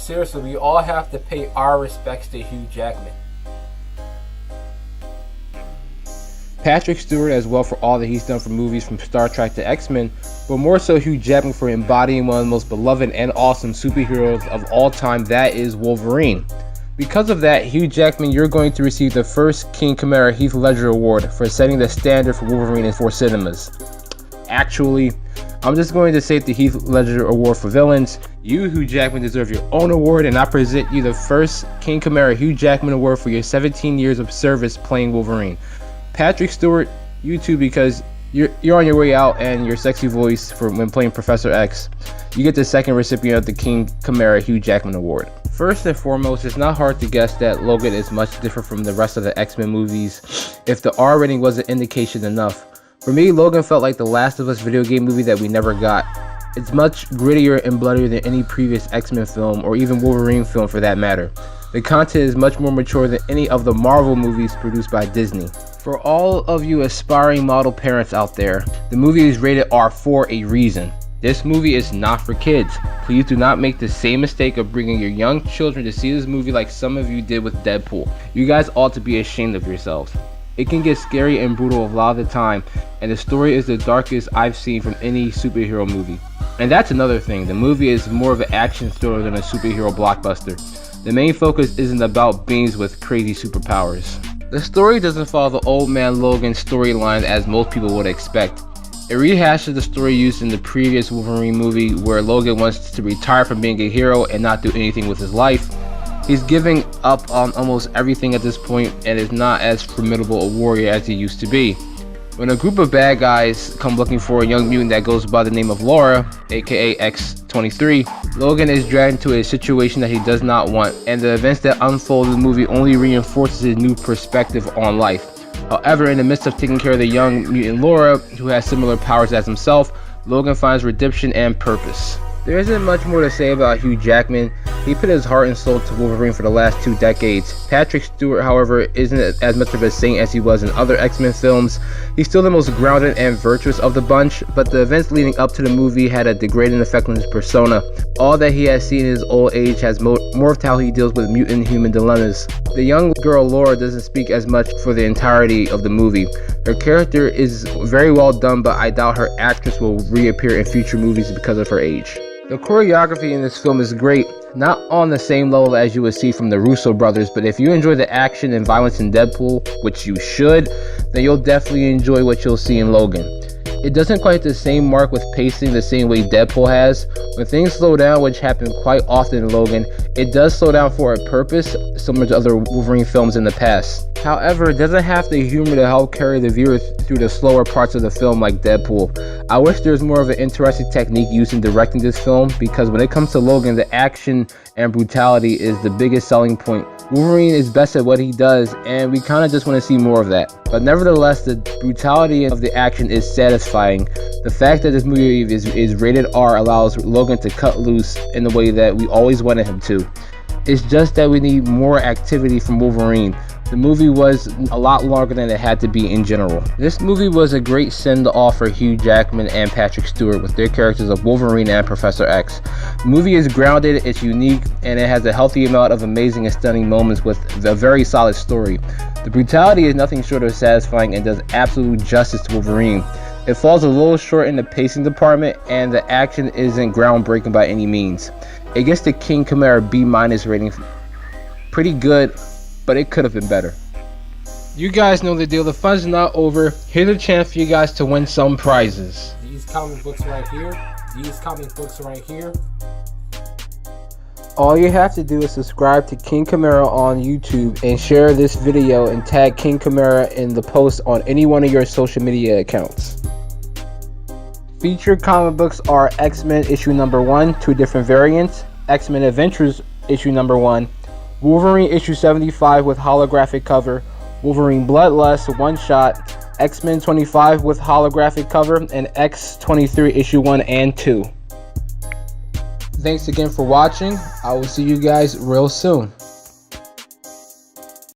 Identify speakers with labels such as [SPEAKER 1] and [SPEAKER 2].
[SPEAKER 1] seriously, we all have to pay our respects to Hugh Jackman.
[SPEAKER 2] Patrick Stewart as well for all that he's done for movies from Star Trek to X-Men, but more so Hugh Jackman for embodying one of the most beloved and awesome superheroes of all time, that is Wolverine. Because of that, Hugh Jackman, you're going to receive the first King Chimera Heath Ledger Award for setting the standard for Wolverine for cinemas. Actually, I'm just going to say the Heath Ledger Award for villains. You, Hugh Jackman, deserve your own award, and I present you the first King Chimera Hugh Jackman Award for your 17 years of service playing Wolverine. Patrick Stewart, you too, because you're on your way out, and your sexy voice for when playing Professor X, you get the second recipient of the King Chimera Hugh Jackman Award. First and foremost, it's not hard to guess that Logan is much different from the rest of the X-Men movies if the R rating wasn't indication enough. For me, Logan felt like the Last of Us video game movie that we never got. It's much grittier and bloodier than any previous X-Men film, or even Wolverine film for that matter. The content is much more mature than any of the Marvel movies produced by Disney. For all of you aspiring model parents out there, the movie is rated R for a reason. This movie is not for kids. Please do not make the same mistake of bringing your young children to see this movie like some of you did with Deadpool. You guys ought to be ashamed of yourselves. It can get scary and brutal a lot of the time, and the story is the darkest I've seen from any superhero movie. And that's another thing, the movie is more of an action thriller than a superhero blockbuster. The main focus isn't about beings with crazy superpowers. The story doesn't follow the old man Logan storyline as most people would expect. It rehashes the story used in the previous Wolverine movie where Logan wants to retire from being a hero and not do anything with his life. He's giving up on almost everything at this point and is not as formidable a warrior as he used to be. When a group of bad guys come looking for a young mutant that goes by the name of Laura, aka X-23, Logan is dragged into a situation that he does not want, and the events that unfold in the movie only reinforces his new perspective on life. However, in the midst of taking care of the young mutant Laura, who has similar powers as himself, Logan finds redemption and purpose. There isn't much more to say about Hugh Jackman. He put his heart and soul to Wolverine for the last 2 decades. Patrick Stewart, however, isn't as much of a saint as he was in other X-Men films. He's still the most grounded and virtuous of the bunch, but the events leading up to the movie had a degrading effect on his persona. All that he has seen in his old age has morphed how he deals with mutant human dilemmas. The young girl Laura doesn't speak as much for the entirety of the movie. Her character is very well done, but I doubt her actress will reappear in future movies because of her age. The choreography in this film is great, not on the same level as you would see from the Russo brothers, but if you enjoy the action and violence in Deadpool, which you should, then you'll definitely enjoy what you'll see in Logan. It doesn't quite hit the same mark with pacing the same way Deadpool has. When things slow down, which happen quite often in Logan, it does slow down for a purpose, similar to other Wolverine films in the past. However, it doesn't have the humor to help carry the viewer through the slower parts of the film like Deadpool. I wish there was more of an interesting technique used in directing this film, because when it comes to Logan, the action and brutality is the biggest selling point. Wolverine is best at what he does, and we kind of just want to see more of that. But nevertheless, the brutality of the action is satisfying. The fact that this movie is rated R allows Logan to cut loose in the way that we always wanted him to. It's just that we need more activity from Wolverine. The movie was a lot longer than it had to be in general. This movie was a great send-off for Hugh Jackman and Patrick Stewart with their characters of Wolverine and Professor X. The movie is grounded, it's unique, and it has a healthy amount of amazing and stunning moments with a very solid story. The brutality is nothing short of satisfying and does absolute justice to Wolverine. It falls a little short in the pacing department, and the action isn't groundbreaking by any means. It gets the King Chimera B- rating. Pretty good, but it could have been better. You guys know the deal. The fun's not over. Here's a chance for you guys to win some prizes.
[SPEAKER 1] These comic books right here. These comic books right here.
[SPEAKER 2] All you have to do is subscribe to King Chimera on YouTube and share this video and tag King Chimera in the post on any one of your social media accounts. Featured comic books are X-Men issue number 1, 2 different variants, X-Men Adventures issue number 1, Wolverine issue 75 with holographic cover, Wolverine Bloodlust one shot, X-Men 25 with holographic cover, and X-23 issue 1 and 2. Thanks again for watching. I will see you guys real soon.